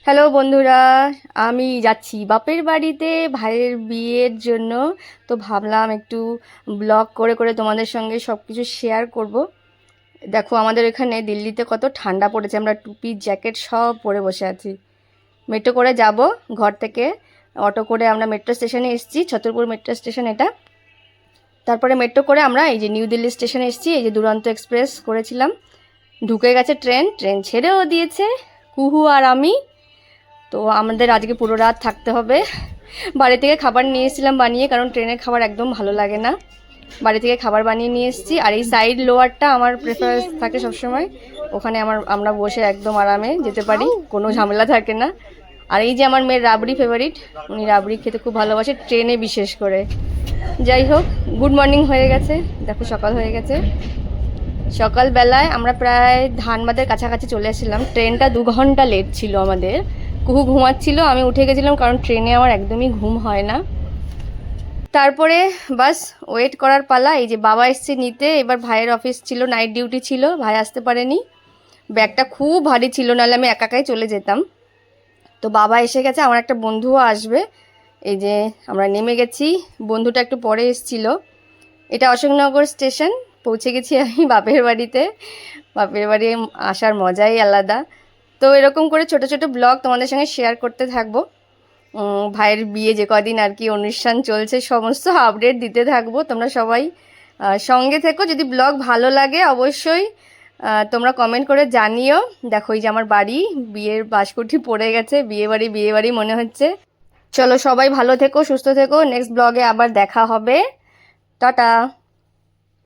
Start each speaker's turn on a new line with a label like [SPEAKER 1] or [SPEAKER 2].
[SPEAKER 1] Hello বন্ধুরা, আমি যাচ্ছি বাপের বাড়িতে ভাইয়ের বিয়ের জন্য। তো ভাবলাম একটু ব্লগ করে করে তোমাদের সঙ্গে সব কিছু শেয়ার করব। দেখো আমাদের এখানে দিল্লিতে কত ঠান্ডা পড়েছে, আমরা টুপি জ্যাকেট সব পরে বসে আছি। মেট্রো করে যাব ঘর থেকে, অটো করে আমরা মেট্রো স্টেশনে এসেছি, ছতরপুর মেট্রো স্টেশন এটা। তারপরে মেট্রো করে আমরা এই যে নিউ দিল্লি স্টেশনে এসেছি, এই যে দুরন্ত এক্সপ্রেস করেছিলাম। ঢুকে গেছে ট্রেন, ট্রেন ছেড়েও দিয়েছে কুহু আর আমি। তো আমাদের আজকে পুরো রাত থাকতে হবে। বাড়ি থেকে খাবার নিয়ে এসেছিলাম বানিয়ে, কারণ ট্রেনের খাবার একদম ভালো লাগে না। বাড়ি থেকে খাবার বানিয়ে নিয়ে এসেছি। আর এই সাইড লোয়ারটা আমার প্রেফারেন্স থাকে সবসময়, ওখানে আমরা বসে একদম আরামে যেতে পারি, কোনো ঝামেলা থাকে না। আর এই যে আমার মেয়ের রাবড়ি ফেভারিট, উনি রাবড়ি খেতে খুব ভালোবাসে, ট্রেনে বিশেষ করে। যাই হোক, গুড মর্নিং হয়ে গেছে, দেখো সকাল হয়ে গেছে। সকালবেলায় আমরা প্রায় ধানবাদের কাছাকাছি চলে এসেছিলাম। ট্রেনটা 2 ঘন্টা লেট ছিল আমাদের। কুহু ঘুমাচ্ছিল, আমি উঠে গেছিলাম, কারণ ট্রেনে আমার একদমই ঘুম হয় না। তারপরে বাস ওয়েট করার পালা। এই যে বাবা এসছে নিতে, এবার ভাইয়ের অফিস ছিল, নাইট ডিউটি ছিল, ভাই আসতে পারেনি। ব্যাগটা খুব ভারী ছিল, নাহলে আমি একাই চলে যেতাম। তো বাবা এসে গেছে, আমার একটা বন্ধুও আসবে। এই যে আমরা নেমে গেছি, বন্ধুটা একটু পরে এসছিল। এটা অশোকনগর স্টেশন, পৌঁছে গেছি আমি বাপের বাড়িতে। বাপের বাড়ি আসার মজাই আলাদা। তো এরকম করে ছোট ছোট ব্লগ তোমাদের সঙ্গে শেয়ার করতে থাকবো। ভাইয়ের বিয়ে যে কদিন আর কি অনুষ্ঠান চলছে, সমস্ত আপডেট দিতে থাকবো। তোমরা সবাই সঙ্গে থেকো। যদি ব্লগ ভালো লাগে অবশ্যই তোমরা কমেন্ট করে জানিও। দেখো এই যে আমার বাড়ি, বিয়ের বাঁশকুঠি পড়ে গেছে, বিয়ে বাড়ি মনে হচ্ছে। চলো সবাই ভালো থেকো, সুস্থ থেকো, নেক্সট ব্লগে আবার দেখা হবে। টাটা।